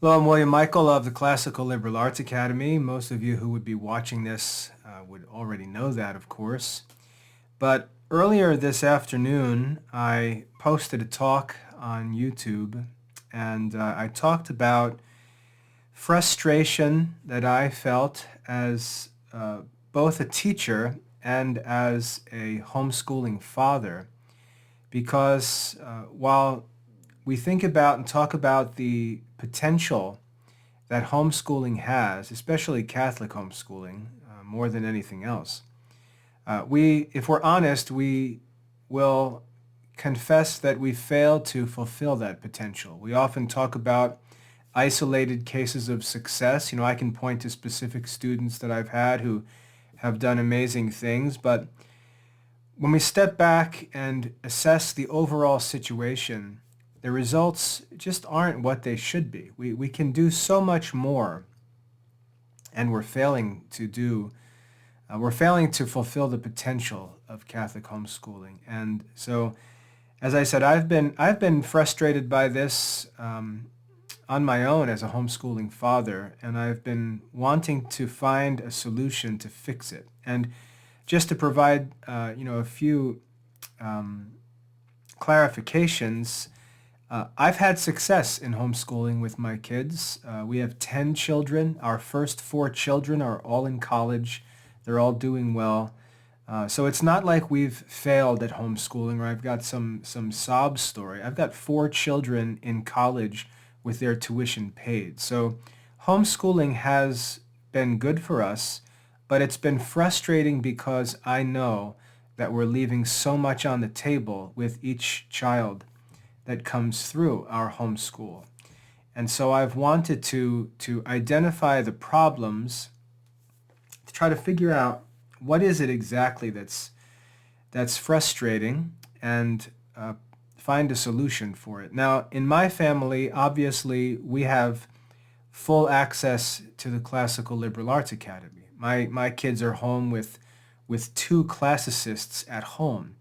Hello, I'm William Michael of the Classical Liberal Arts Academy. Most of you who would be watching this would already know that, of course. But earlier this afternoon, I posted a talk on YouTube, and I talked about frustration that I felt as both a teacher and as a homeschooling father, because while we think about and talk about the potential that homeschooling has, especially Catholic homeschooling, more than anything else. If we're honest, we will confess that we fail to fulfill that potential. We often talk about isolated cases of success. I can point to specific students that I've had who have done amazing things, but when we step back and assess the overall situation, the results just aren't what they should be. We can do so much more, and we're failing to fulfill the potential of Catholic homeschooling. And so, as I said, I've been frustrated by this on my own as a homeschooling father, and I've been wanting to find a solution to fix it. And just to provide a few clarifications. I've had success in homeschooling with my kids. We have 10 children. Our first 4 children are all in college. They're all doing well. So it's not like we've failed at homeschooling, or I've got some sob story. I've got 4 children in college with their tuition paid. So homeschooling has been good for us, but it's been frustrating because I know that we're leaving so much on the table with each child that comes through our homeschool. And so I've wanted to identify the problems, to try to figure out what is it exactly that's frustrating, and find a solution for it. Now, in my family, obviously, we have full access to the Classical Liberal Arts Academy. My kids are home with 2 classicists at home.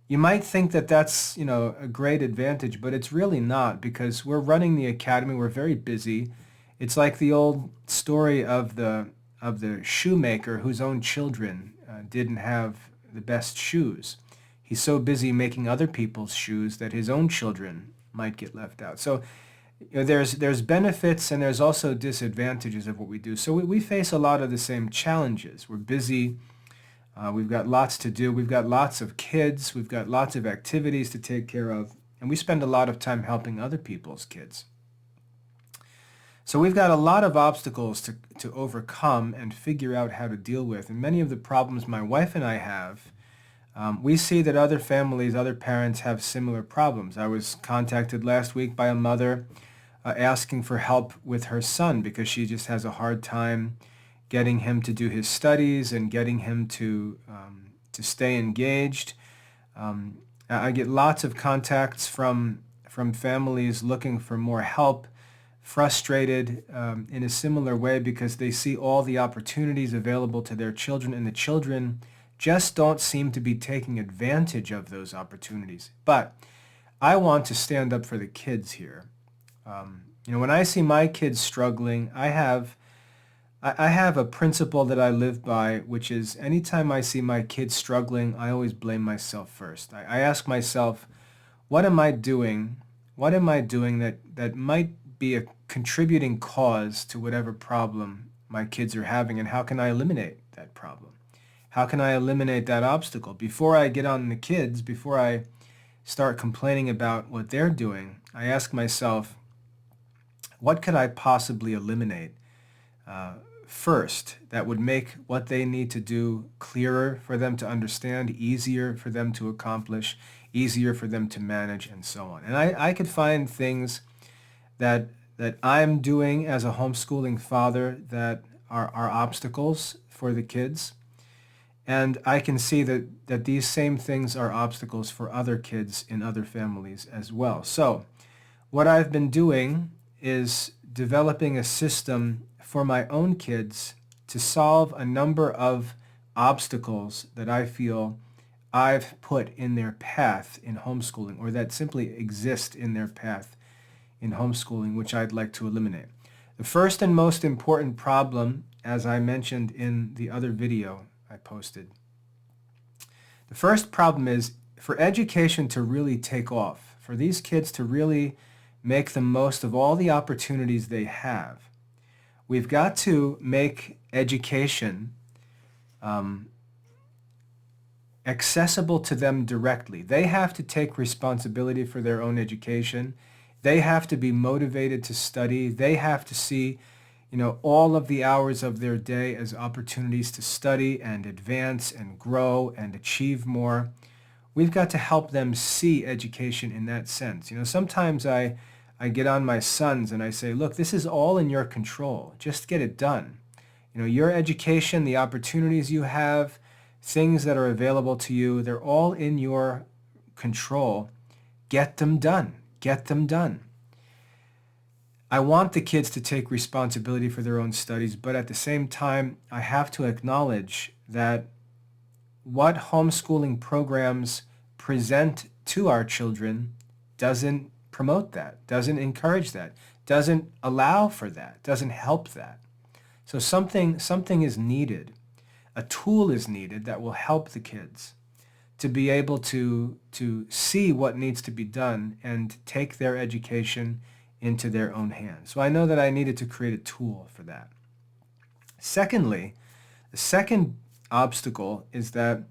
You might think that that's, a great advantage, but it's really not, because we're running the academy. We're very busy. It's like the old story of the shoemaker whose own children didn't have the best shoes. He's so busy making other people's shoes that his own children might get left out. So there's benefits, and there's also disadvantages of what we do. So we face a lot of the same challenges. We're busy. We've got lots to do. We've got lots of kids. We've got lots of activities to take care of. And we spend a lot of time helping other people's kids. So we've got a lot of obstacles to overcome and figure out how to deal with. And many of the problems my wife and I have, we see that other families, other parents have similar problems. I was contacted last week by a mother asking for help with her son because she just has a hard time getting him to do his studies and getting him to stay engaged. I get lots of contacts from families looking for more help, frustrated in a similar way because they see all the opportunities available to their children, and the children just don't seem to be taking advantage of those opportunities. But I want to stand up for the kids here. When I see my kids struggling, I have a principle that I live by, which is anytime I see my kids struggling, I always blame myself first. I ask myself, what am I doing? What am I doing that might be a contributing cause to whatever problem my kids are having, and how can I eliminate that problem? How can I eliminate that obstacle? Before I get on the kids, before I start complaining about what they're doing, I ask myself, what could I possibly eliminate first that would make what they need to do clearer for them to understand, easier for them to accomplish, easier for them to manage, and so on. And I could find things that I'm doing as a homeschooling father that are obstacles for the kids. And I can see that these same things are obstacles for other kids in other families as well. So what I've been doing is developing a system for my own kids to solve a number of obstacles that I feel I've put in their path in homeschooling, or that simply exist in their path in homeschooling, which I'd like to eliminate. The first and most important problem, as I mentioned in the other video I posted, the first problem is for education to really take off, for these kids to really make the most of all the opportunities they have. We've got to make education accessible to them directly. They have to take responsibility for their own education. They have to be motivated to study. They have to see, all of the hours of their day as opportunities to study and advance and grow and achieve more. We've got to help them see education in that sense. Sometimes I get on my sons and I say, look, this is all in your control. Just get it done. Your education, the opportunities you have, things that are available to you, they're all in your control. Get them done. Get them done. I want the kids to take responsibility for their own studies, but at the same time, I have to acknowledge that what homeschooling programs present to our children doesn't promote that, doesn't encourage that, doesn't allow for that, doesn't help that. So something is needed. A tool is needed that will help the kids to be able to see what needs to be done and take their education into their own hands. So I know that I needed to create a tool for that. Secondly, the second obstacle is that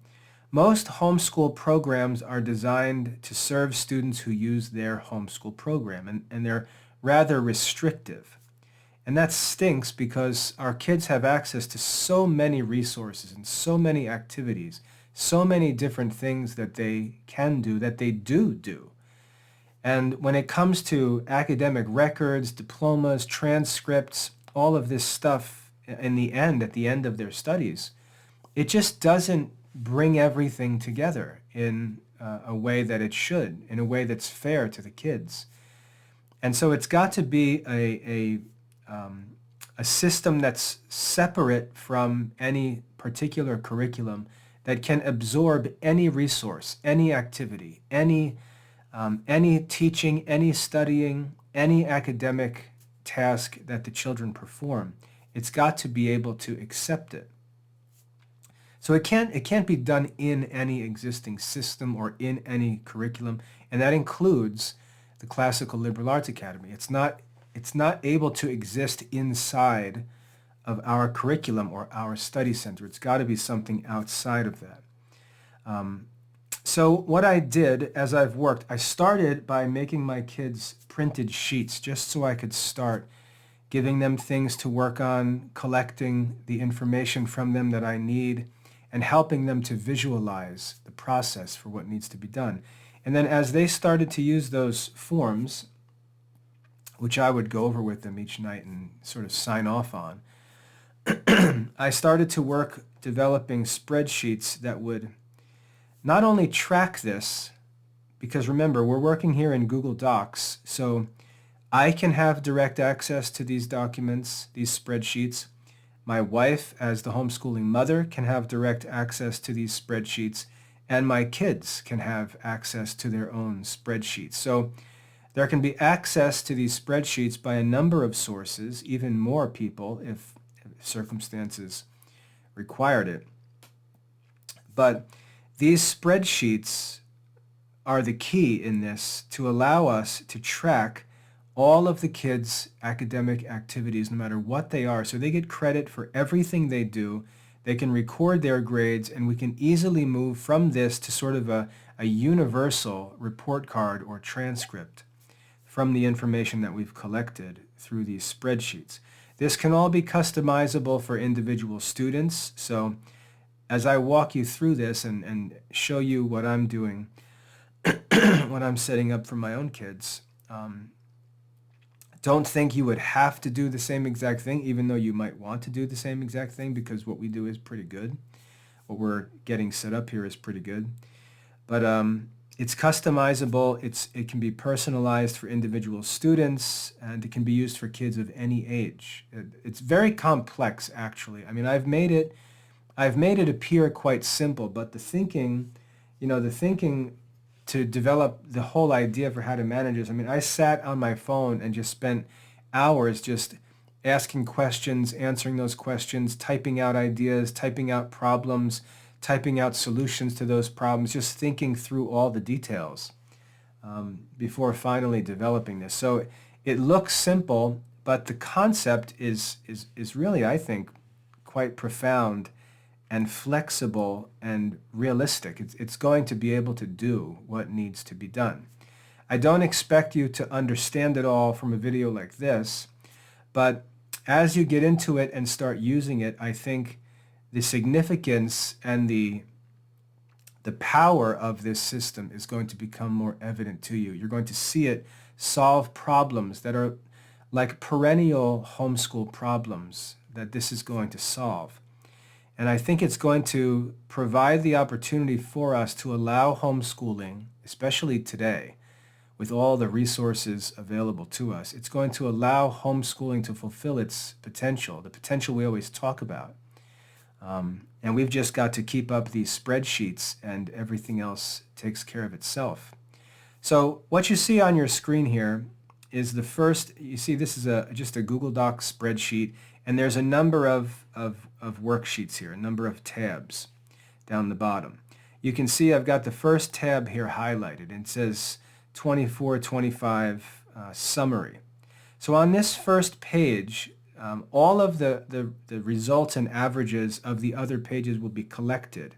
most homeschool programs are designed to serve students who use their homeschool program, and they're rather restrictive. And that stinks because our kids have access to so many resources and so many activities, so many different things that they can do, that they do. And when it comes to academic records, diplomas, transcripts, all of this stuff at the end of their studies, it just doesn't bring everything together in a way that it should, in a way that's fair to the kids. And so it's got to be a system that's separate from any particular curriculum that can absorb any resource, any activity, any teaching, any studying, any academic task that the children perform. It's got to be able to accept it. So it can't be done in any existing system or in any curriculum, and that includes the Classical Liberal Arts Academy. It's not able to exist inside of our curriculum or our study center. It's got to be something outside of that. So what I did as I've worked, I started by making my kids printed sheets just so I could start giving them things to work on, collecting the information from them that I need, and helping them to visualize the process for what needs to be done. And then as they started to use those forms, which I would go over with them each night and sort of sign off on, I started to work developing spreadsheets that would not only track this, because remember, we're working here in Google Docs, so I can have direct access to these documents, these spreadsheets. My wife, as the homeschooling mother, can have direct access to these spreadsheets, and my kids can have access to their own spreadsheets. So there can be access to these spreadsheets by a number of sources, even more people if circumstances required it. But these spreadsheets are the key in this to allow us to track all of the kids' academic activities, no matter what they are. So they get credit for everything they do. They can record their grades, and we can easily move from this to sort of a universal report card or transcript from the information that we've collected through these spreadsheets. This can all be customizable for individual students. So as I walk you through this and show you what I'm doing, what I'm setting up for my own kids, don't think you would have to do the same exact thing, even though you might want to do the same exact thing, because what we do is pretty good. What we're getting set up here is pretty good. But it's customizable. It can be personalized for individual students, and it can be used for kids of any age. It's very complex, actually. I mean, I've made it appear quite simple, but the thinking to develop the whole idea for how to manage this. I mean, I sat on my phone and just spent hours just asking questions, answering those questions, typing out ideas, typing out problems, typing out solutions to those problems, just thinking through all the details before finally developing this. So it looks simple, but the concept is really, I think, quite profound and flexible and realistic. It's going to be able to do what needs to be done. I don't expect you to understand it all from a video like this, but as you get into it and start using it, I think the significance and the power of this system is going to become more evident to you. You're going to see it solve problems that are like perennial homeschool problems that this is going to solve. And I think it's going to provide the opportunity for us to allow homeschooling, especially today, with all the resources available to us. It's going to allow homeschooling to fulfill its potential, the potential we always talk about. And we've just got to keep up these spreadsheets, and everything else takes care of itself. So what you see on your screen here is the first, you see this is just a Google Docs spreadsheet, and there's a number of worksheets here, a number of tabs down the bottom. You can see I've got the first tab here highlighted, and it says 24-25 summary. So on this first page, all of the results and averages of the other pages will be collected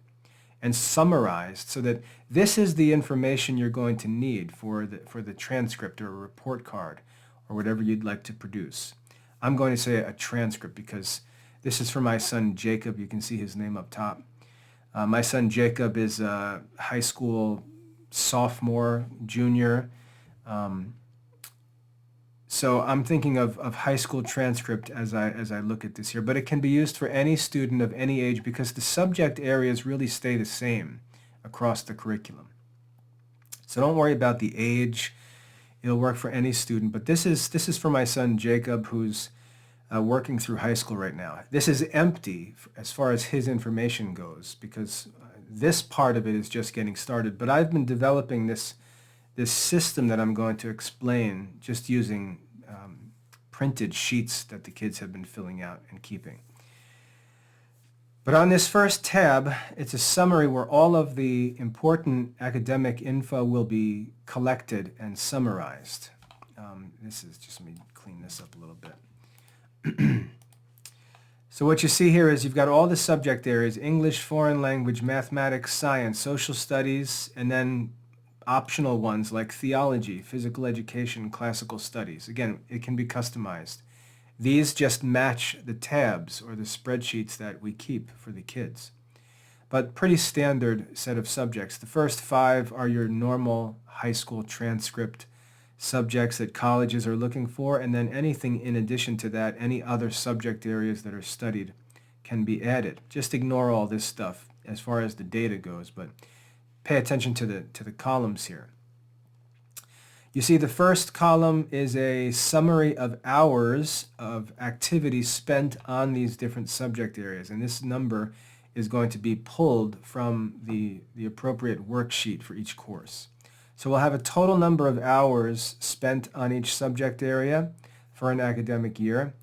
and summarized so that this is the information you're going to need for the transcript or a report card or whatever you'd like to produce. I'm going to say a transcript because this is for my son Jacob. You can see his name up top. My son Jacob is a high school sophomore, junior. So I'm thinking of high school transcript as I look at this here, but it can be used for any student of any age because the subject areas really stay the same across the curriculum. So don't worry about the age. It'll work for any student, but this is for my son Jacob, who's working through high school right now. This is empty as far as his information goes because this part of it is just getting started, but I've been developing this system that I'm going to explain just using printed sheets that the kids have been filling out and keeping. But on this first tab, it's a summary where all of the important academic info will be collected and summarized. Let me clean this up a little bit. So what you see here is you've got all the subject areas: English, foreign language, mathematics, science, social studies, and then optional ones like theology, physical education, classical studies. Again, it can be customized. These just match the tabs or the spreadsheets that we keep for the kids. But pretty standard set of subjects. The first 5 are your normal high school transcript subjects that colleges are looking for, and then anything in addition to that, any other subject areas that are studied can be added. Just ignore all this stuff as far as the data goes, but pay attention to the columns here. You see the first column is a summary of hours of activity spent on these different subject areas, and this number is going to be pulled from the appropriate worksheet for each course. So we'll have a total number of hours spent on each subject area for an academic year,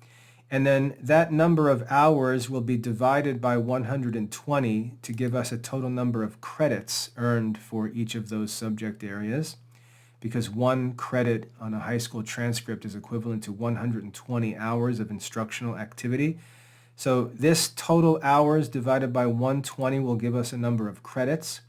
and then that number of hours will be divided by 120 to give us a total number of credits earned for each of those subject areas, because 1 credit on a high school transcript is equivalent to 120 hours of instructional activity. So this total hours divided by 120 will give us a number of credits.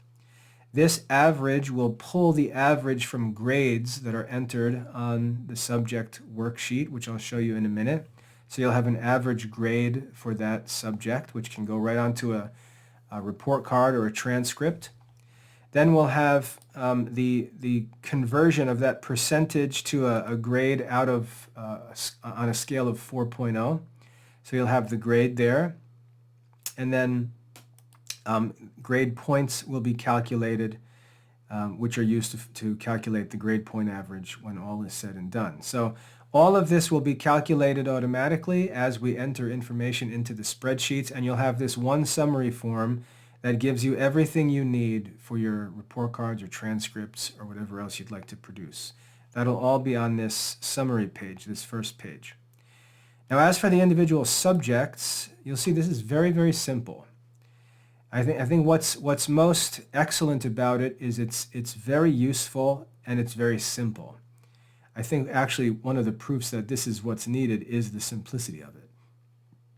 This average will pull the average from grades that are entered on the subject worksheet, which I'll show you in a minute. So you'll have an average grade for that subject, which can go right onto a report card or a transcript. Then we'll have the conversion of that percentage to a grade out of on a scale of 4.0. So you'll have the grade there, and then grade points will be calculated, which are used to calculate the grade point average when all is said and done. So all of this will be calculated automatically as we enter information into the spreadsheets, and you'll have this one summary form that gives you everything you need for your report cards or transcripts or whatever else you'd like to produce. That'll all be on this summary page, this first page. Now, as for the individual subjects, you'll see this is very, very simple. I think what's most excellent about it is it's very useful and it's very simple. I think actually one of the proofs that this is what's needed is the simplicity of it.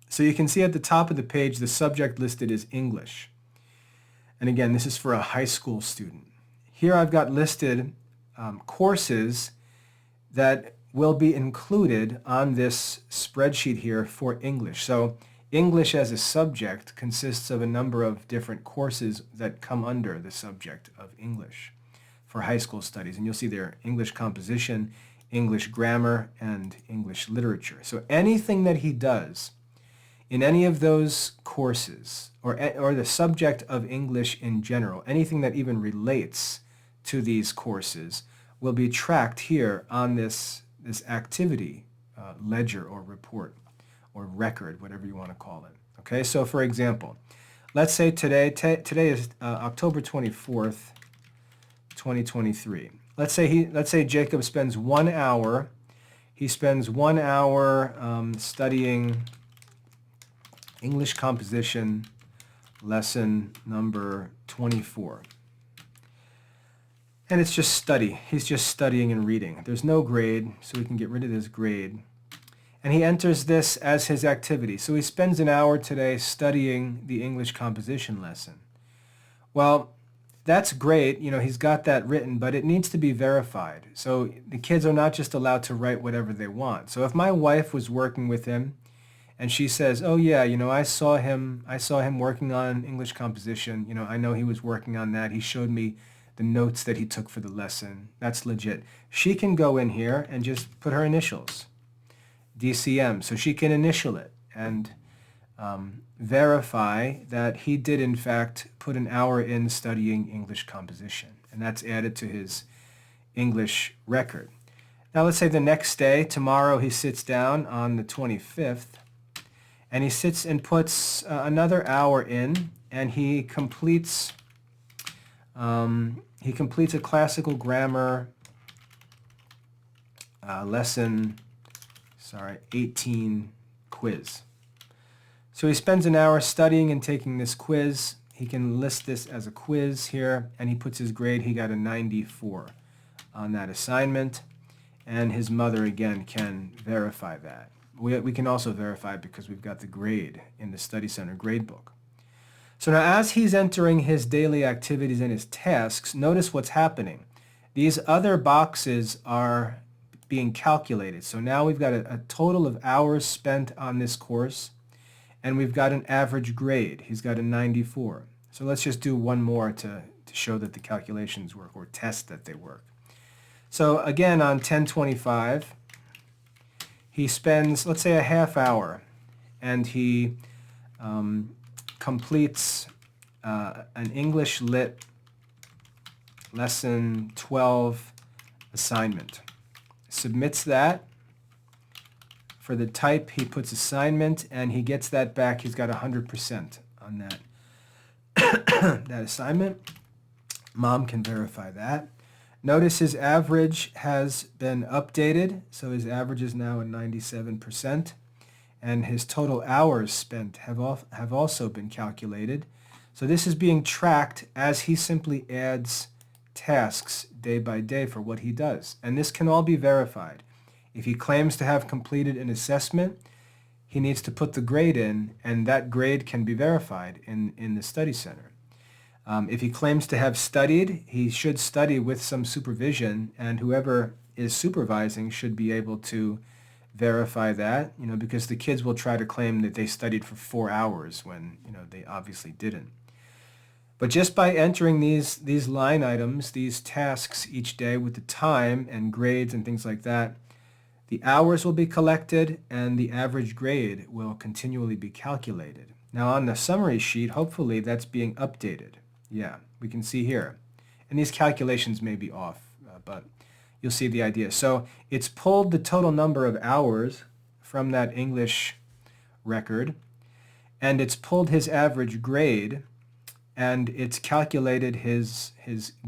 So you can see at the top of the page, the subject listed is English. And again, this is for a high school student. Here I've got listed courses that will be included on this spreadsheet here for English. So English as a subject consists of a number of different courses that come under the subject of English for high school studies. And you'll see there English composition, English grammar, and English literature. So anything that he does in any of those courses, or the subject of English in general, anything that even relates to these courses will be tracked here on this activity ledger or report or record, whatever you want to call it. Okay, so for example, let's say today is October 24th, 2023. Let's say Jacob spends 1 hour. He spends 1 hour studying English composition lesson number 24. And it's just study. He's just studying and reading. There's no grade, so we can get rid of this grade. And he enters this as his activity. So he spends an hour today studying the English composition lesson. Well, that's great. You know, he's got that written, but it needs to be verified. So the kids are not just allowed to write whatever they want. So if my wife was working with him and she says, oh yeah, you know, I saw him working on English composition. You know, I know he was working on that. He showed me the notes that he took for the lesson. That's legit. She can go in here and just put her initials, DCM, so she can initial it and verify that he did in fact put an hour in studying English composition, and that's added to his English record. Now let's say the next day, tomorrow, he sits down on the 25th, and he sits and puts another hour in, and he completes a classical grammar lesson 18 quiz. So he spends an hour studying and taking this quiz. He can list this as a quiz here, and he puts his grade. He got a 94 on that assignment, and his mother again can verify that. We can also verify because we've got the grade in the Study Center grade book. So now as he's entering his daily activities and his tasks, notice what's happening. These other boxes are being calculated. So now we've got a total of hours spent on this course, and we've got an average grade. He's got a 94. So let's just do one more to show that the calculations work, or test that they work. So again, on 10/25, he spends, let's say, a half hour, and he completes an English Lit lesson 12 assignment. Submits that. For the type, he puts assignment, and he gets that back. He's got 100% on that, that assignment. Mom can verify that. Notice his average has been updated, so his average is now at 97%, and his total hours spent have also been calculated. So this is being tracked as he simply adds tasks day by day for what he does, and this can all be verified. If he claims to have completed an assessment, he needs to put the grade in, and that grade can be verified in the Study Center. If he claims to have studied, he should study with some supervision, and whoever is supervising should be able to verify that, you know, because the kids will try to claim that they studied for 4 hours when, you know, they obviously didn't. But just by entering these line items, these tasks each day with the time and grades and things like that, the hours will be collected and the average grade will continually be calculated. Now on the summary sheet, hopefully that's being updated. Yeah, we can see here. And these calculations may be off, but you'll see the idea. So it's pulled the total number of hours from that English record, and it's pulled his average grade, and it's calculated his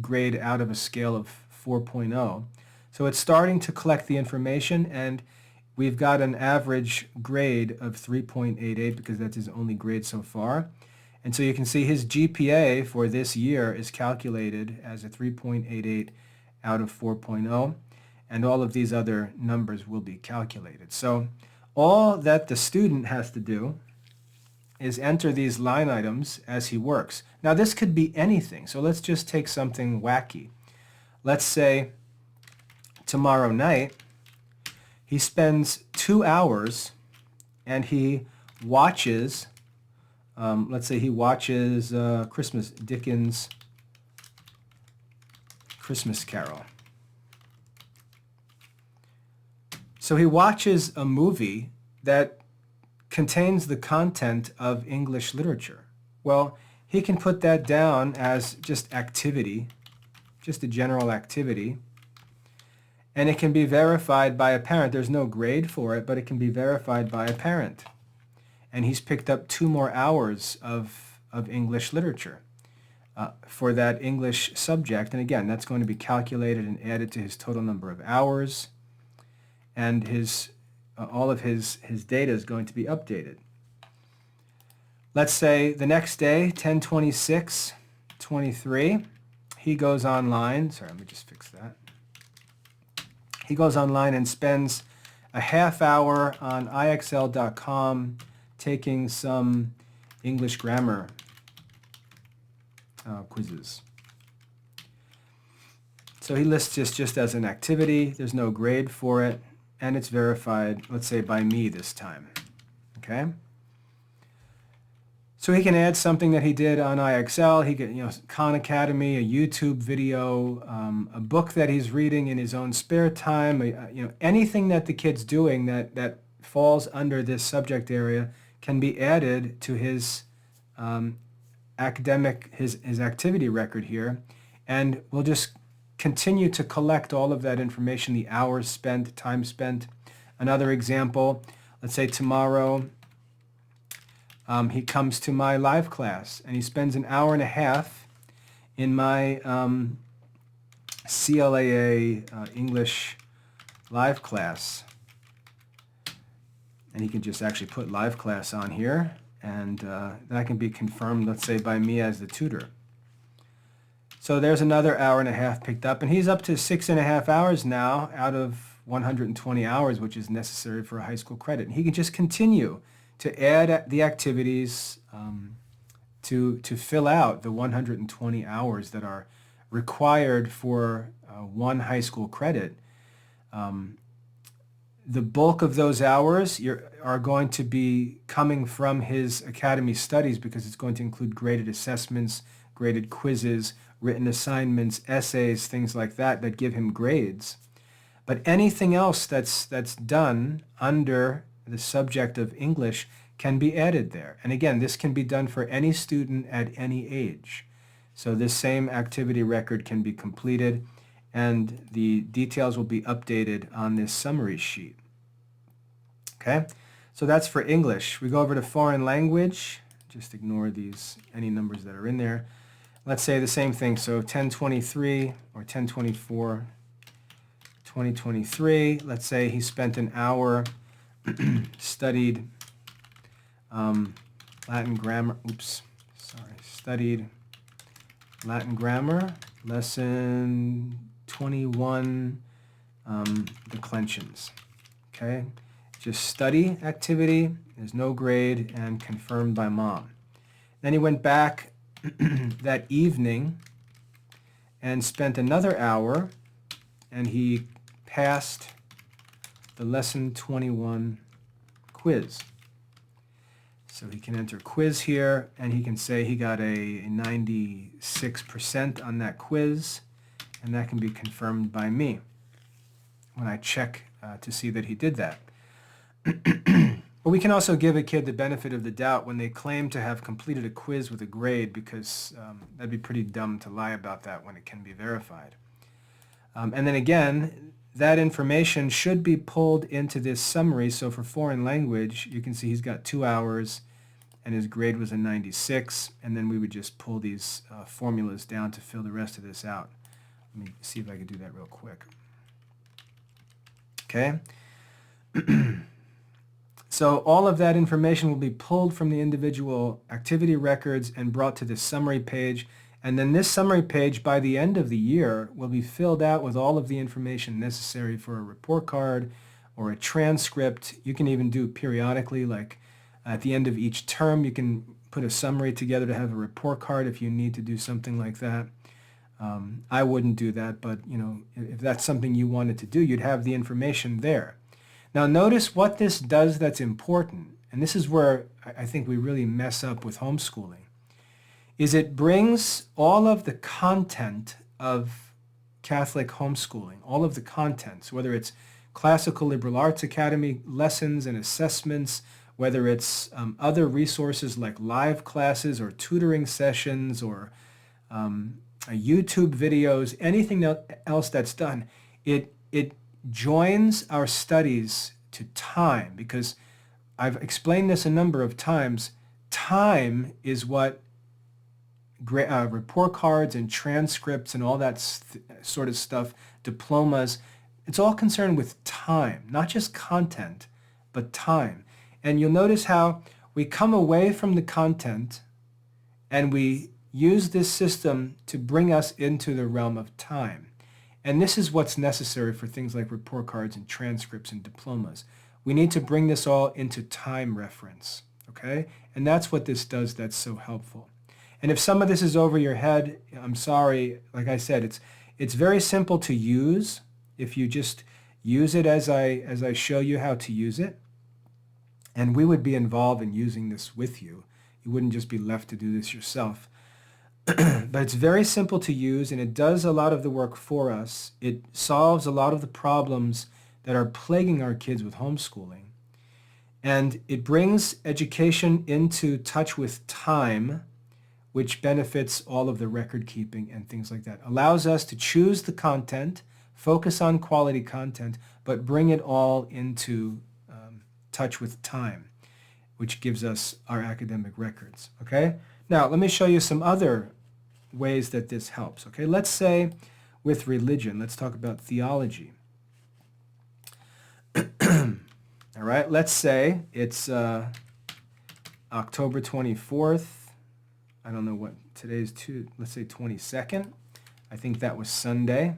grade out of a scale of 4.0. So it's starting to collect the information, and we've got an average grade of 3.88 because that's his only grade so far. And so you can see his GPA for this year is calculated as a 3.88 out of 4.0, and all of these other numbers will be calculated. So all that the student has to do is enter these line items as he works. Now this could be anything, so let's just take something wacky. Let's say tomorrow night he spends 2 hours and he watches, let's say he watches Dickens' Christmas Carol. So he watches a movie that contains the content of English literature. Well, he can put that down as just activity, just a general activity, and it can be verified by a parent. There's no grade for it, but it can be verified by a parent. And he's picked up 2 more hours of English literature for that English subject. And again, that's going to be calculated and added to his total number of hours, and all of his data is going to be updated. Let's say the next day, 10/26/23, he goes online. Sorry, let me just fix that. He goes online and spends a half hour on IXL.com taking some English grammar quizzes. So he lists this just as an activity. There's no grade for it, and it's verified, let's say, by me this time. Okay? So he can add something that he did on IXL. He can, Khan Academy, a YouTube video, a book that he's reading in his own spare time. Anything that the kid's doing that falls under this subject area can be added to his his activity record here, and we'll just continue to collect all of that information, the hours spent, time spent. Another example, let's say tomorrow he comes to my live class and he spends an hour and a half in my CLAA English live class. And he can just actually put live class on here, and that can be confirmed, let's say, by me as the tutor. So there's another hour and a half picked up, and he's up to 6.5 hours now out of 120 hours, which is necessary for a high school credit. And he can just continue to add the activities to fill out the 120 hours that are required for one high school credit. The bulk of those hours are going to be coming from his academy studies, because it's going to include graded assessments, graded quizzes, written assignments, essays, things like that give him grades. But anything else that's done under the subject of English can be added there. And again, this can be done for any student at any age. So this same activity record can be completed, and the details will be updated on this summary sheet. Okay, so that's for English. We go over to foreign language. Just ignore any numbers that are in there. Let's say the same thing. So 10/23 or 10/24/2023. Let's say he spent an hour studied Latin grammar. Studied Latin grammar, lesson 21, declensions. Okay, just study activity. There's no grade, and confirmed by mom. Then he went back that evening and spent another hour, and he passed the lesson 21 quiz. So he can enter quiz here, and he can say he got a 96% on that quiz, and that can be confirmed by me when I check to see that he did that. But we can also give a kid the benefit of the doubt when they claim to have completed a quiz with a grade, because that'd be pretty dumb to lie about that when it can be verified. And then again, that information should be pulled into this summary. So for foreign language, you can see he's got 2 hours and his grade was a 96, and then we would just pull these formulas down to fill the rest of this out. Let me see if I can do that real quick. Okay. So all of that information will be pulled from the individual activity records and brought to this summary page. And then this summary page, by the end of the year, will be filled out with all of the information necessary for a report card or a transcript. You can even do periodically, like at the end of each term, you can put a summary together to have a report card if you need to do something like that. I wouldn't do that, but if that's something you wanted to do, you'd have the information there. Now notice what this does that's important, and this is where I think we really mess up with homeschooling, is it brings all of the content of Catholic homeschooling, all of the contents, whether it's Classical Liberal Arts Academy lessons and assessments, whether it's other resources like live classes or tutoring sessions or YouTube videos, anything else that's done, it joins our studies to time, because I've explained this a number of times. Time is what report cards and transcripts and all that sort of stuff, diplomas, it's all concerned with time, not just content, but time. And you'll notice how we come away from the content and we use this system to bring us into the realm of time. And this is what's necessary for things like report cards and transcripts and diplomas. We need to bring this all into time reference, okay? And that's what this does that's so helpful. And if some of this is over your head, I'm sorry. Like I said, it's very simple to use if you just use it as I show you how to use it. And we would be involved in using this with you. You wouldn't just be left to do this yourself. But it's very simple to use, and it does a lot of the work for us. It solves a lot of the problems that are plaguing our kids with homeschooling. And it brings education into touch with time, which benefits all of the record keeping and things like that. Allows us to choose the content, focus on quality content, but bring it all into touch with time, which gives us our academic records. Okay? Now, let me show you some other ways that this helps. Okay, let's say with religion, let's talk about theology. All right, let's say it's October 24th. I don't know what today's let's say 22nd. I think that was Sunday.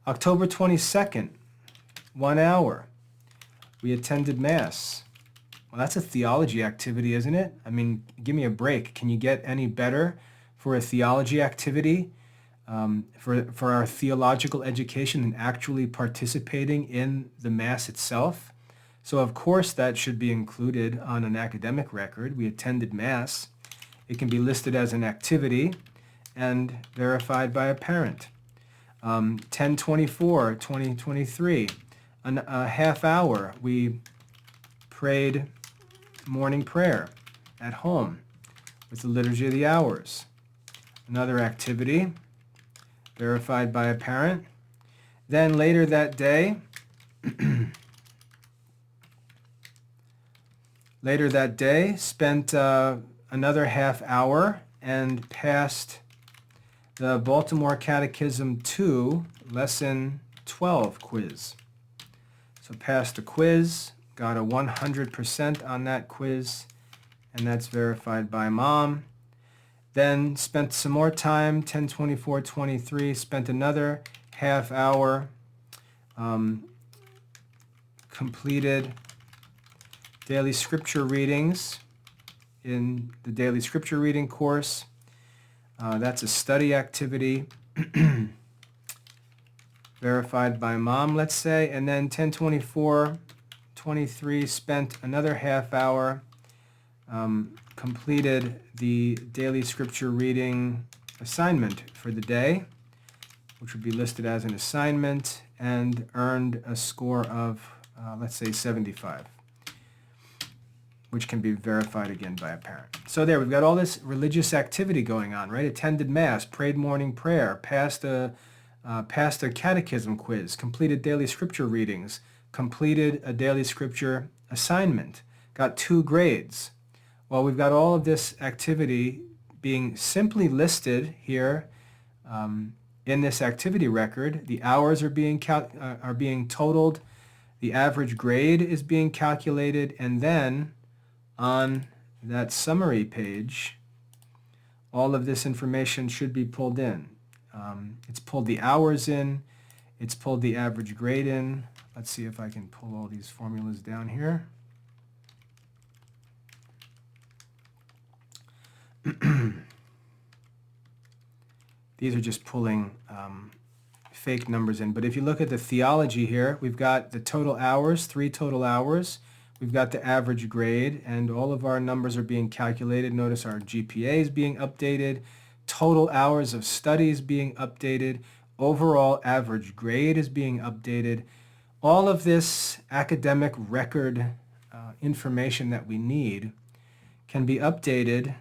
October 22nd, 1 hour. We attended Mass. Well, that's a theology activity, isn't it? I mean, give me a break. Can you get any better for a theology activity, for our theological education than actually participating in the Mass itself? So of course that should be included on an academic record. We attended Mass. It can be listed as an activity and verified by a parent. 10/24/2023, a half hour. We prayed morning prayer at home with the Liturgy of the Hours. Another activity verified by a parent. Then later that day, spent another half hour and passed the Baltimore Catechism 2, Lesson 12 quiz. So passed the quiz, got a 100% on that quiz, and that's verified by mom. Then spent some more time, 10/24/23, spent another half hour, completed daily scripture readings in the daily scripture reading course. That's a study activity verified by mom, let's say. And then 10/24/23, spent another half hour, completed the daily scripture reading assignment for the day, which would be listed as an assignment, and earned a score of, let's say, 75, which can be verified again by a parent. So there, we've got all this religious activity going on, right? Attended Mass, prayed morning prayer, passed a catechism quiz, completed daily scripture readings, completed a daily scripture assignment, got 2 grades, Well, we've got all of this activity being simply listed here in this activity record. The hours are being totaled, the average grade is being calculated, and then on that summary page, all of this information should be pulled in. It's pulled the hours in, it's pulled the average grade in. Let's see if I can pull all these formulas down here. These are just pulling fake numbers in. But if you look at the theology here, we've got the total hours, 3 total hours. We've got the average grade, and all of our numbers are being calculated. Notice our GPA is being updated, total hours of studies being updated, overall average grade is being updated. All of this academic record information that we need can be updated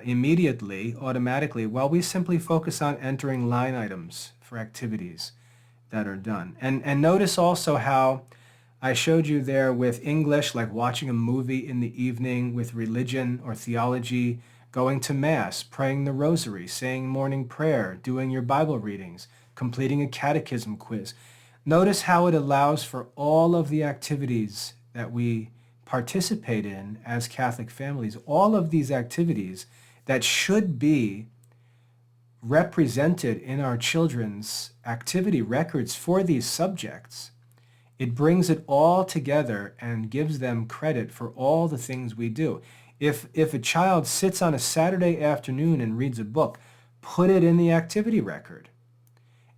immediately, automatically, while we simply focus on entering line items for activities that are done. And notice also how I showed you there with English, like watching a movie in the evening, with religion or theology, going to Mass, praying the Rosary, saying morning prayer, doing your Bible readings, completing a catechism quiz. Notice how it allows for all of the activities that we participate in as Catholic families, all of these activities that should be represented in our children's activity records for these subjects. It brings it all together and gives them credit for all the things we do. If a child sits on a Saturday afternoon and reads a book, put it in the activity record.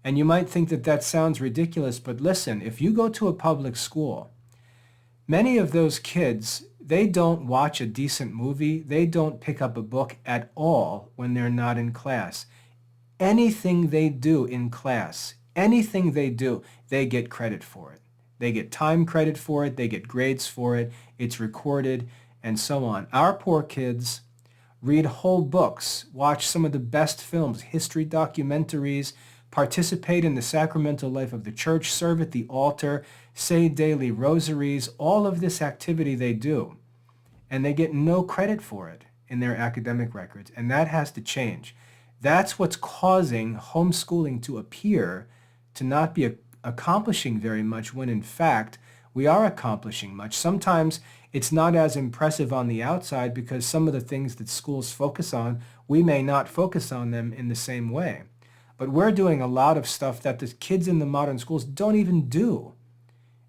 And you might think that that sounds ridiculous, but listen, if you go to a public school, many of those kids, they don't watch a decent movie, they don't pick up a book at all when they're not in class. Anything they do in class, anything they do, they get credit for it. They get time credit for it, they get grades for it, it's recorded, and so on. Our poor kids read whole books, watch some of the best films, history documentaries, participate in the sacramental life of the church, serve at the altar, say daily rosaries, all of this activity they do. And they get no credit for it in their academic records, and that has to change. That's what's causing homeschooling to appear to not be accomplishing very much, when in fact we are accomplishing much. Sometimes it's not as impressive on the outside because some of the things that schools focus on, we may not focus on them in the same way. But we're doing a lot of stuff that the kids in the modern schools don't even do.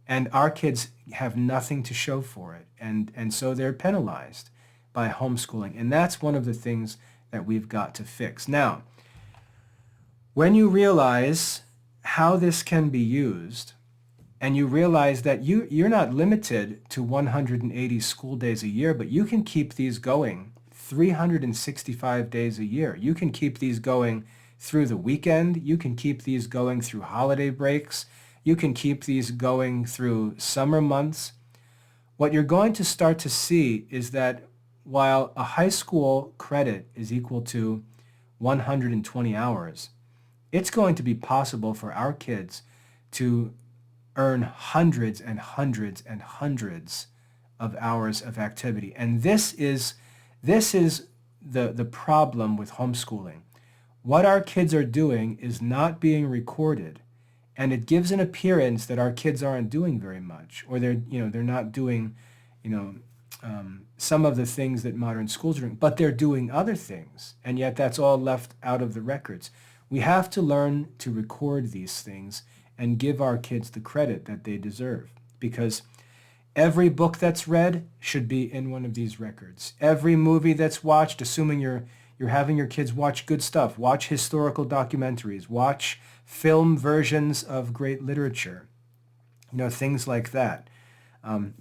And our kids have nothing to show for it. And so they're penalized by homeschooling. And that's one of the things that we've got to fix. Now, when you realize how this can be used, and you realize that you're not limited to 180 school days a year, but you can keep these going 365 days a year. You can keep these going through the weekend. You can keep these going through holiday breaks. You can keep these going through summer months. What you're going to start to see is that while a high school credit is equal to 120 hours, it's going to be possible for our kids to earn hundreds and hundreds and hundreds of hours of activity. And this is the problem with homeschooling. What our kids are doing is not being recorded, and it gives an appearance that our kids aren't doing very much, or they're not doing some of the things that modern schools are doing, but they're doing other things, and yet that's all left out of the records. We have to learn to record these things and give our kids the credit that they deserve, because every book that's read should be in one of these records. Every movie that's watched, assuming you're having your kids watch good stuff, watch historical documentaries, watch film versions of great literature, things like that.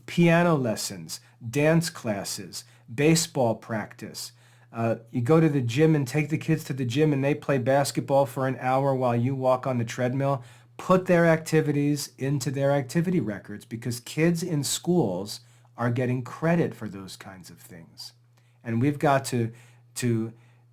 Piano lessons, dance classes, baseball practice. You go to the gym and take the kids to the gym and they play basketball for an hour while you walk on the treadmill. Put their activities into their activity records, because kids in schools are getting credit for those kinds of things. And we've got to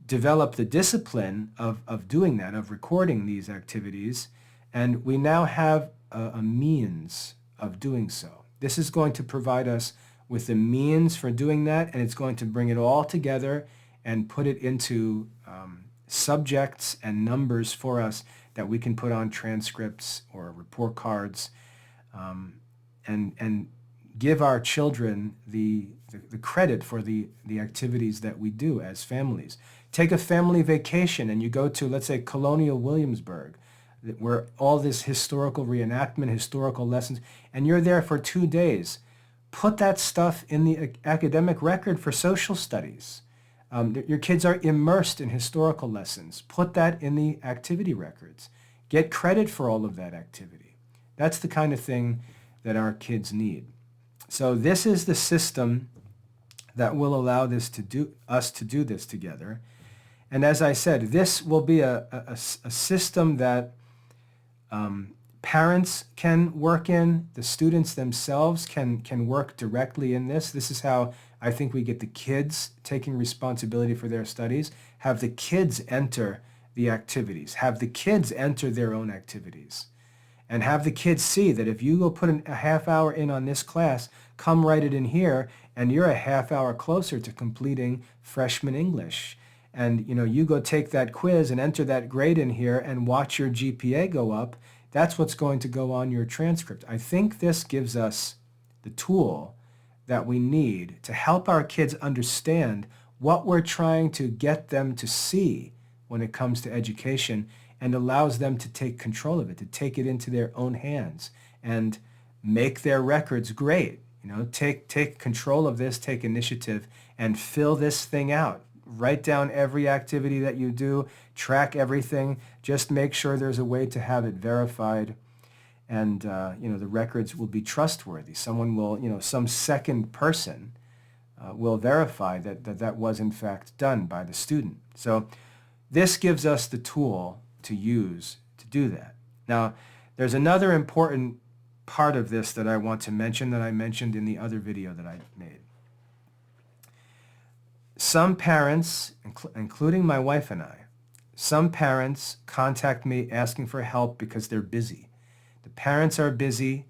develop the discipline of doing that, of recording these activities. And we now have a means of doing so. This is going to provide us with the means for doing that, and it's going to bring it all together and put it into subjects and numbers for us that we can put on transcripts or report cards, and give our children the credit for the activities that we do as families. Take a family vacation and you go to, let's say, Colonial Williamsburg, where all this historical reenactment, historical lessons, and you're there for 2 days. Put that stuff in the academic record for social studies. Your kids are immersed in historical lessons. Put that in the activity records. Get credit for all of that activity. That's the kind of thing that our kids need. So this is the system that will allow us to do this together. And as I said, this will be a system that parents can work in. The students themselves can work directly in this. This is how I think we get the kids taking responsibility for their studies. Have the kids enter the activities. Have the kids enter their own activities. And have the kids see that if you go put a half hour in on this class, come write it in here, and you're a half hour closer to completing freshman English. And you go take that quiz and enter that grade in here and watch your GPA go up. That's what's going to go on your transcript. I think this gives us the tool that we need to help our kids understand what we're trying to get them to see when it comes to education, and allows them to take control of it, to take it into their own hands and make their records great. Take control of this, take initiative, and fill this thing out. Write down every activity that you do, track everything, just make sure there's a way to have it verified, and the records will be trustworthy. Someone will, some second person will verify that was in fact done by the student. So this gives us the tool to use to do that. Now, there's another important part of this that I want to mention that I mentioned in the other video that I made. Some parents, including my wife and I, some parents contact me asking for help because they're busy. The parents are busy.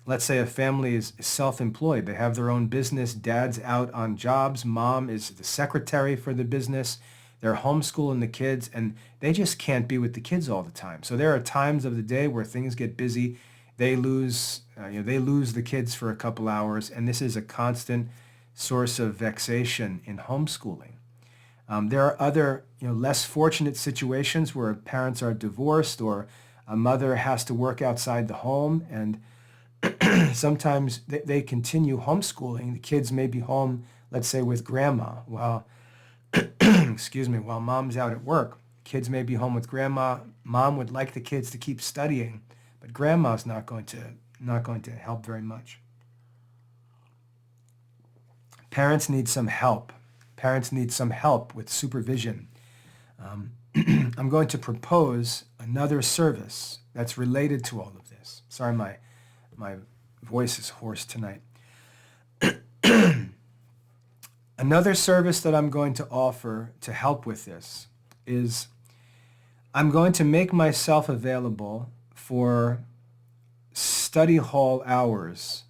Let's say a family is self-employed. They have their own business. Dad's out on jobs. Mom is the secretary for the business. They're homeschooling the kids, and they just can't be with the kids all the time. So there are times of the day where things get busy. They lose the kids for a couple hours, and this is a constant source of vexation in homeschooling. There are other, less fortunate situations where parents are divorced, or a mother has to work outside the home, and sometimes they continue homeschooling. The kids may be home, let's say, with grandma while while mom's out at work. Kids may be home with grandma. Mom would like the kids to keep studying, but grandma's not going to help very much. Parents need some help. Parents need some help with supervision. I'm going to propose another service that's related to all of this. Sorry, my voice is hoarse tonight. Another service that I'm going to offer to help with this is I'm going to make myself available for study hall hours.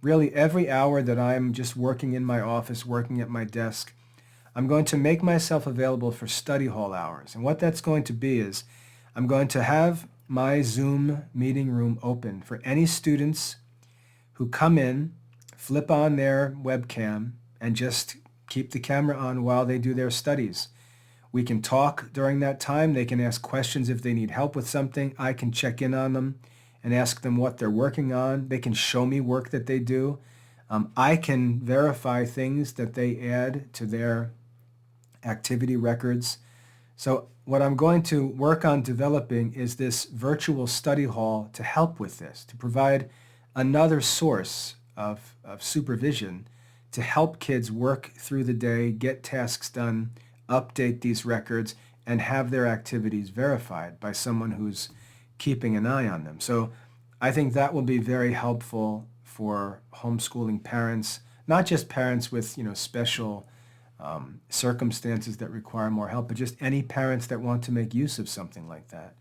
Really, every hour that I'm just working in my office, working at my desk, I'm going to make myself available for study hall hours. And what that's going to be is I'm going to have my Zoom meeting room open for any students who come in, flip on their webcam, and just keep the camera on while they do their studies. We can talk during that time. They can ask questions if they need help with something. I can check in on them and ask them what they're working on. They can show me work that they do. I can verify things that they add to their activity records. So what I'm going to work on developing is this virtual study hall to help with this, to provide another source of supervision to help kids work through the day, get tasks done, update these records, and have their activities verified by someone who's keeping an eye on them. So I think that will be very helpful for homeschooling parents, not just parents with special circumstances that require more help, but just any parents that want to make use of something like that.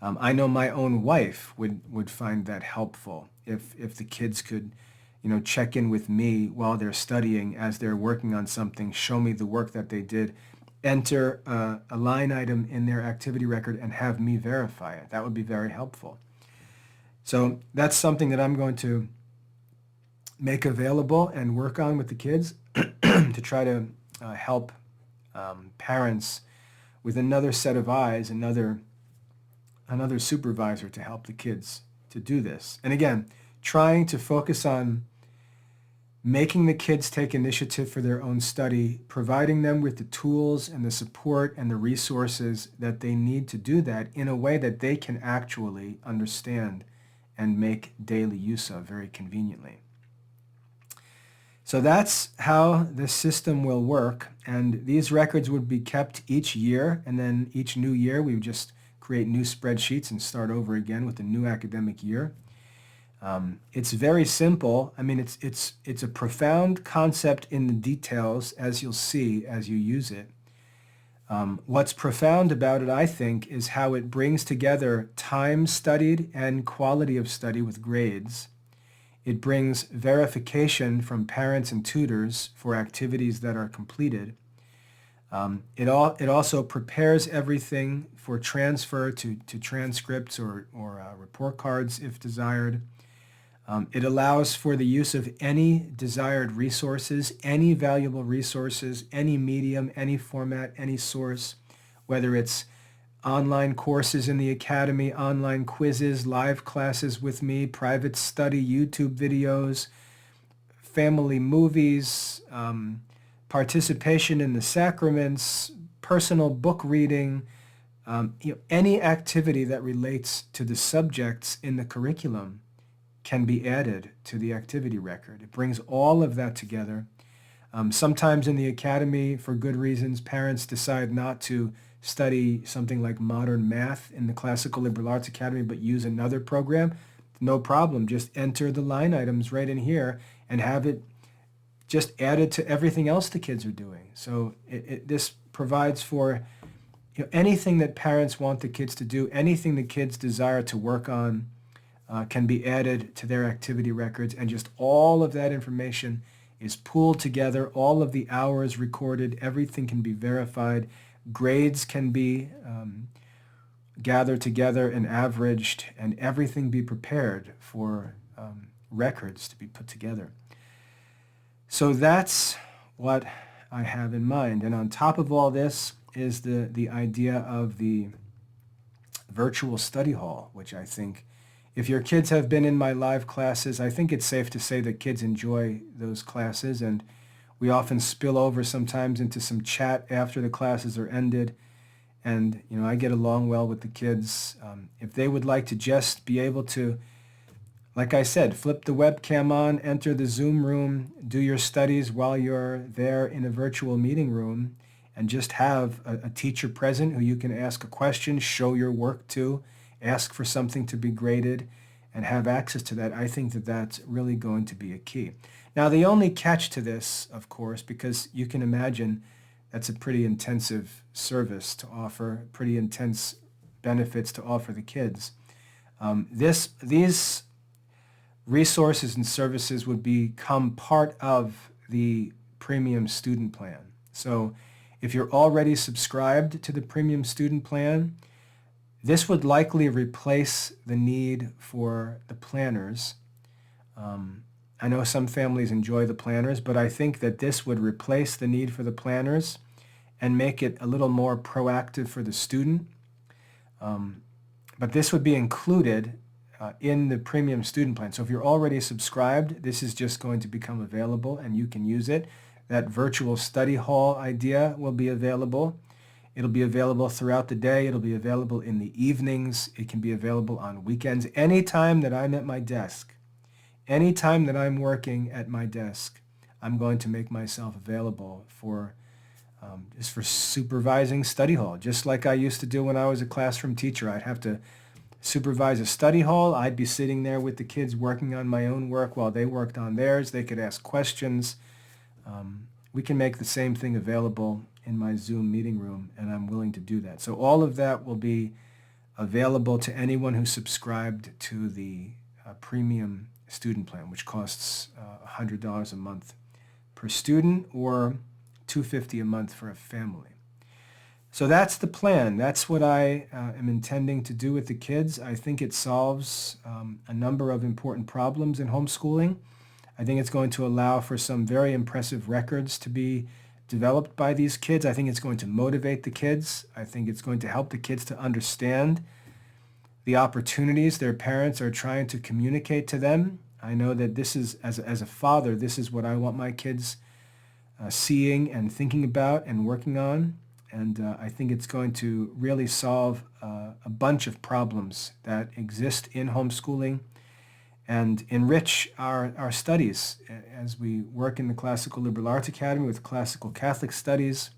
I know my own wife would find that helpful if the kids could check in with me while they're studying as they're working on something, show me the work that they did, enter a line item in their activity record and have me verify it. That would be very helpful. So that's something that I'm going to make available and work on with the kids to try to help parents with another set of eyes, another supervisor to help the kids to do this. And again, trying to focus on making the kids take initiative for their own study, providing them with the tools and the support and the resources that they need to do that in a way that they can actually understand and make daily use of very conveniently. So that's how the system will work, and these records would be kept each year, and then each new year we would just create new spreadsheets and start over again with the new academic year. It's very simple. I mean, it's a profound concept in the details, as you'll see as you use it. What's profound about it, I think, is how it brings together time studied and quality of study with grades. It brings verification from parents and tutors for activities that are completed. It also prepares everything for transfer to transcripts or report cards if desired. It allows for the use of any desired resources, any valuable resources, any medium, any format, any source, whether it's online courses in the academy, online quizzes, live classes with me, private study, YouTube videos, family movies, participation in the sacraments, personal book reading, any activity that relates to the subjects in the curriculum can be added to the activity record. It brings all of that together. Sometimes in the academy, for good reasons, parents decide not to study something like modern math in the Classical Liberal Arts Academy, but use another program. No problem. Just enter the line items right in here and have it just added to everything else the kids are doing. So this provides for anything that parents want the kids to do, anything the kids desire to work on, can be added to their activity records, and just all of that information is pooled together, all of the hours recorded, everything can be verified, grades can be gathered together and averaged, and everything be prepared for records to be put together. So that's what I have in mind. And on top of all this is the idea of the virtual study hall, which I think, if your kids have been in my live classes, I think it's safe to say that kids enjoy those classes, and we often spill over sometimes into some chat after the classes are ended. And, I get along well with the kids. If they would like to just be able to, like I said, flip the webcam on, enter the Zoom room, do your studies while you're there in a virtual meeting room, and just have a teacher present who you can ask a question, show your work to, ask for something to be graded, and have access to that, I think that that's really going to be a key. Now, the only catch to this, of course, because you can imagine that's a pretty intensive service to offer, pretty intense benefits to offer the kids. These resources and services would become part of the premium student plan. So if you're already subscribed to the premium student plan, this would likely replace the need for the planners. I know some families enjoy the planners, but I think that this would replace the need for the planners and make it a little more proactive for the student. But this would be included in the premium student plan. So if you're already subscribed, this is just going to become available and you can use it. That virtual study hall idea will be available. It'll be available throughout the day. It'll be available in the evenings. It can be available on weekends. Anytime that I'm at my desk, anytime that I'm working at my desk, I'm going to make myself available for just for supervising study hall, just like I used to do when I was a classroom teacher. I'd have to supervise a study hall. I'd be sitting there with the kids working on my own work while they worked on theirs. They could ask questions. We can make the same thing available in my Zoom meeting room, and I'm willing to do that. So all of that will be available to anyone who subscribed to the premium student plan, which costs $100 a month per student, or $250 a month for a family. So that's the plan. That's what I am intending to do with the kids. I think it solves a number of important problems in homeschooling. I think it's going to allow for some very impressive records to be developed by these kids. I think it's going to motivate the kids. I think it's going to help the kids to understand the opportunities their parents are trying to communicate to them. I know that this is, as a father, this is what I want my kids seeing and thinking about and working on. And I think it's going to really solve a bunch of problems that exist in homeschooling and enrich our studies as we work in the Classical Liberal Arts Academy with Classical Catholic Studies.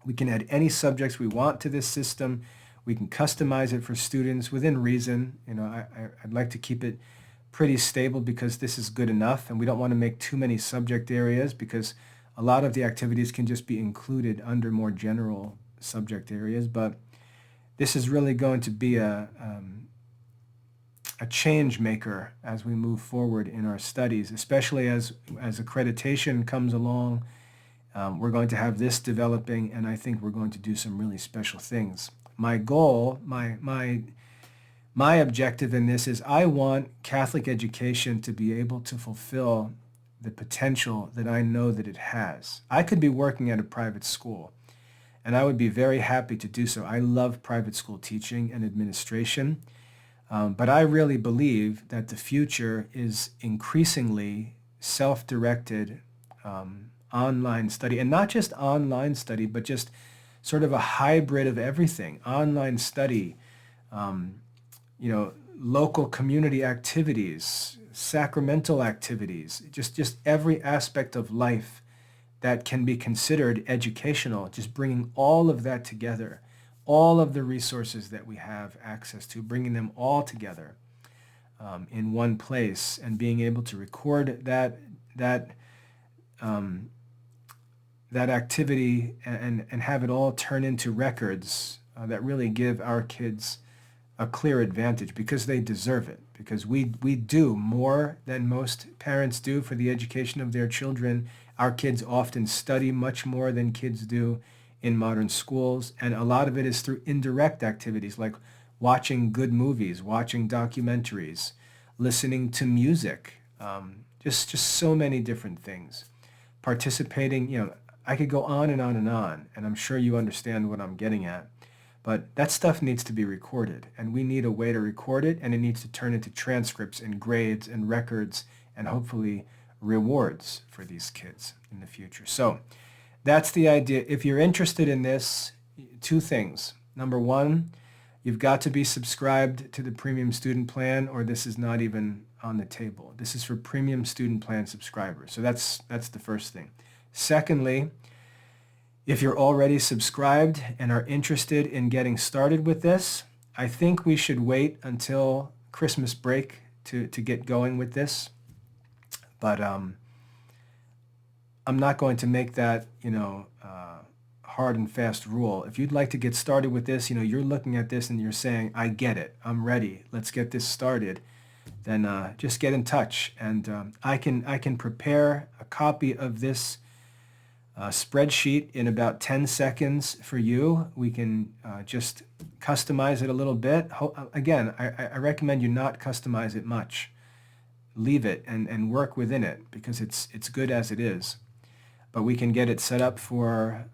We can add any subjects we want to this system. We can customize it for students within reason. I'd like to keep it pretty stable because this is good enough, and we don't want to make too many subject areas because a lot of the activities can just be included under more general subject areas. But this is really going to be a change maker as we move forward in our studies, especially as accreditation comes along. We're going to have this developing, and I think we're going to do some really special things. My goal, my objective in this is I want Catholic education to be able to fulfill the potential that I know that it has. I could be working at a private school, and I would be very happy to do so. I love private school teaching and administration, but I really believe that the future is increasingly self-directed online study, and not just online study, but just sort of a hybrid of everything. Online study, local community activities, sacramental activities, just every aspect of life that can be considered educational, just bringing all of that together, all of the resources that we have access to, bringing them all together in one place and being able to record that activity and have it all turn into records that really give our kids a clear advantage because they deserve it, because we do more than most parents do for the education of their children. Our kids often study much more than kids do in modern schools, and a lot of it is through indirect activities like watching good movies, watching documentaries, listening to music, just so many different things. Participating, I could go on and on and on, and I'm sure you understand what I'm getting at. But that stuff needs to be recorded, and we need a way to record it, and it needs to turn into transcripts and grades and records and hopefully rewards for these kids in the future. So that's the idea. If you're interested in this, two things. Number one, you've got to be subscribed to the Premium Student Plan, or this is not even on the table. This is for Premium Student Plan subscribers. So that's the first thing. Secondly, if you're already subscribed and are interested in getting started with this, I think we should wait until Christmas break to get going with this. But I'm not going to make that, hard and fast rule. If you'd like to get started with this, you're looking at this and you're saying, I get it, I'm ready, let's get this started, then just get in touch. And I can prepare a copy of this spreadsheet in about 10 seconds for you. We can just customize it a little bit. Again, I recommend you not customize it much. Leave it and work within it because it's good as it is. But we can get it set up for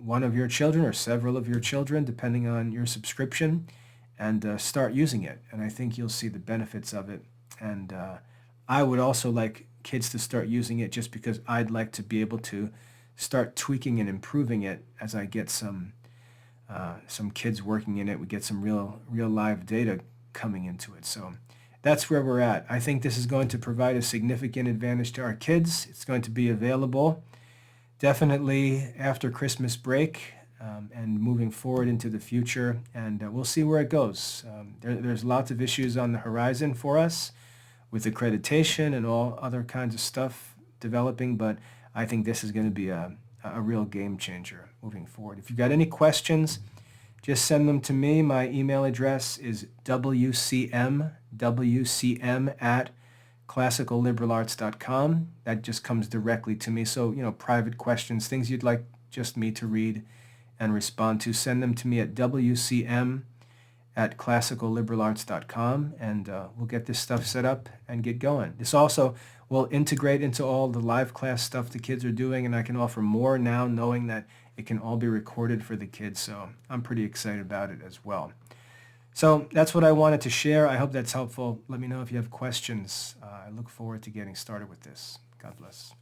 one of your children or several of your children, depending on your subscription, and start using it. And I think you'll see the benefits of it. And I would also like kids to start using it just because I'd like to be able to start tweaking and improving it as I get some kids working in it. We get some real live data coming into it. So that's where we're at. I think this is going to provide a significant advantage to our kids. It's going to be available definitely after Christmas break and moving forward into the future. And we'll see where it goes. There's lots of issues on the horizon for us with accreditation and all other kinds of stuff developing, but I think this is going to be a real game changer moving forward. If you've got any questions, just send them to me. My email address is wcm@ classicalliberalarts.com. That just comes directly to me. So, private questions, things you'd like just me to read and respond to, send them to me at wcm@classicalliberalarts.com, and we'll get this stuff set up and get going. This also will integrate into all the live class stuff the kids are doing, and I can offer more now knowing that it can all be recorded for the kids, so I'm pretty excited about it as well. So that's what I wanted to share. I hope that's helpful. Let me know if you have questions. I look forward to getting started with this. God bless.